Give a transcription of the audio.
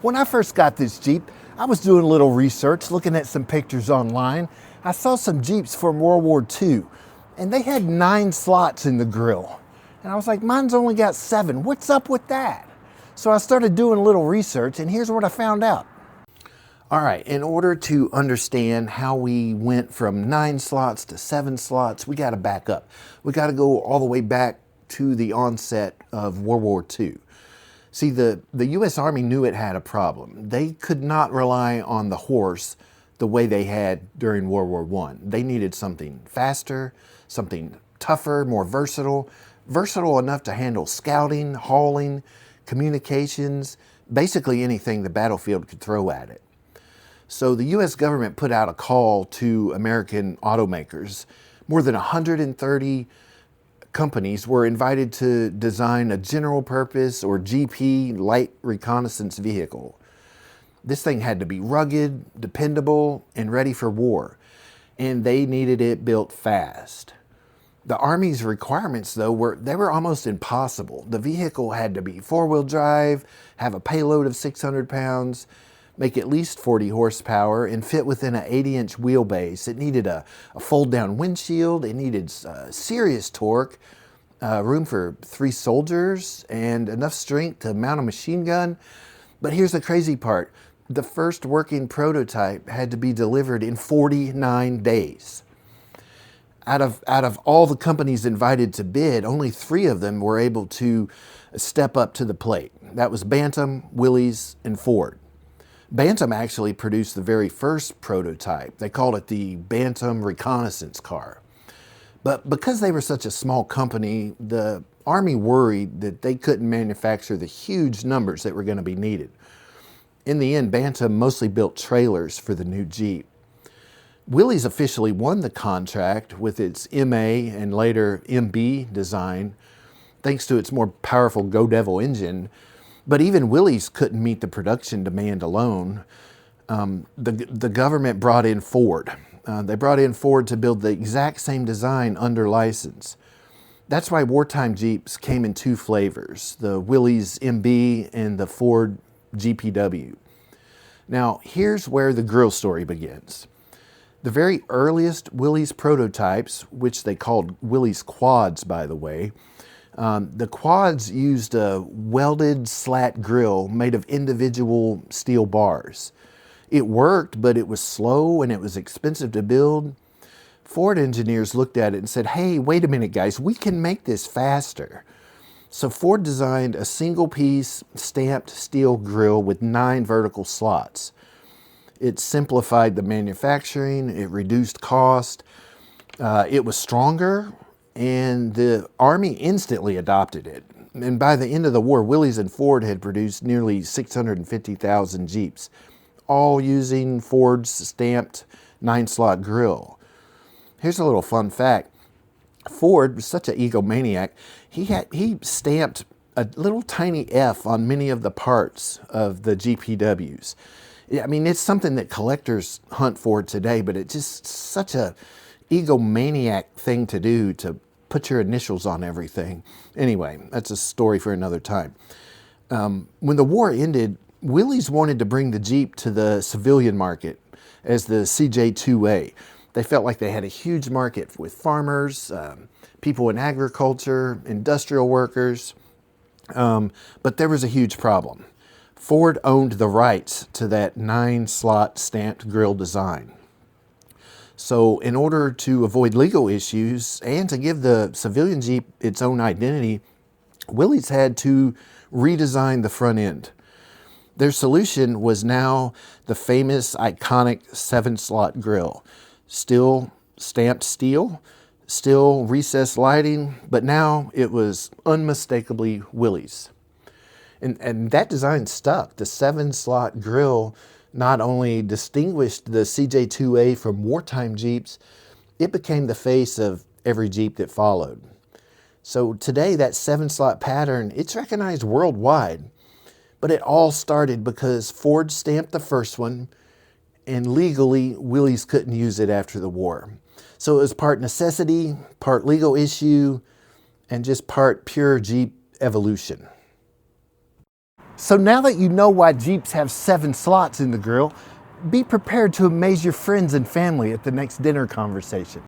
When I first got this Jeep, I was doing a little research, looking at some pictures online. I saw some Jeeps from World War II, and they had 9 slots in the grill. And I was like, mine's only got 7. What's up with that? So I started doing a little research, and here's what I found out. All right, in order to understand how we went from 9 slots to 7 slots, we got to back up. We got to go all the way back to the onset of World War II. See, the U.S. Army knew it had a problem. They could not rely on the horse the way they had during World War I. They needed something faster, something tougher, more versatile enough to handle scouting, hauling, communications, basically anything the battlefield could throw at it. So the U.S. government put out a call to American automakers. More than 130 companies were invited to design a general purpose or GP light reconnaissance vehicle. This thing had to be rugged, dependable, and ready for war, and they needed it built fast. The Army's requirements, though, were almost impossible. The vehicle had to be 4-wheel drive, have a payload of 600 pounds, make at least 40 horsepower, and fit within an 80-inch wheelbase. It needed a fold-down windshield. It needed serious torque, room for 3 soldiers, and enough strength to mount a machine gun. But here's the crazy part. The first working prototype had to be delivered in 49 days. Out of all the companies invited to bid, only 3 of them were able to step up to the plate. That was Bantam, Willys, and Ford. Bantam actually produced the very first prototype. They called it the Bantam Reconnaissance Car. But because they were such a small company, the Army worried that they couldn't manufacture the huge numbers that were going to be needed. In the end, Bantam mostly built trailers for the new Jeep. Willys officially won the contract with its MA and later MB design, thanks to its more powerful Go Devil engine. But even Willys couldn't meet the production demand alone. The government brought in Ford. They brought in Ford to build the exact same design under license. That's why wartime Jeeps came in 2 flavors, the Willys MB and the Ford GPW. Now, here's where the grill story begins. The very earliest Willys prototypes, which they called Willys Quads, by the way, the Quads used a welded slat grill made of individual steel bars. It worked, but it was slow and it was expensive to build. Ford engineers looked at it and said, hey, wait a minute, guys, we can make this faster. So Ford designed a single-piece stamped steel grill with 9 vertical slots. It simplified the manufacturing, it reduced cost, it was stronger, and the Army instantly adopted it. And by the end of the war, Willys and Ford had produced nearly 650,000 Jeeps, all using Ford's stamped 9-slot grill. Here's a little fun fact. Ford was such an egomaniac, he stamped a little tiny F on many of the parts of the GPWs. I mean, it's something that collectors hunt for today, but it's just such a egomaniac thing to do, to put your initials on everything. Anyway, that's a story for another time. When the war ended, Willys wanted to bring the Jeep to the civilian market as the CJ2A. They felt like they had a huge market with farmers, people in agriculture, industrial workers, but there was a huge problem. Ford owned the rights to that 9-slot stamped grill design. So in order to avoid legal issues and to give the civilian Jeep its own identity, Willys had to redesign the front end. Their solution was now the famous, iconic 7-slot grill. Still stamped steel, still recessed lighting, but now it was unmistakably Willys. And that design stuck. The 7-slot grill not only distinguished the CJ2A from wartime Jeeps, it became the face of every Jeep that followed. So today, that 7-slot pattern, it's recognized worldwide. But it all started because Ford stamped the first one, and legally, Willys couldn't use it after the war. So it was part necessity, part legal issue, and just part pure Jeep evolution. So now that you know why Jeeps have 7 slots in the grill, be prepared to amaze your friends and family at the next dinner conversation.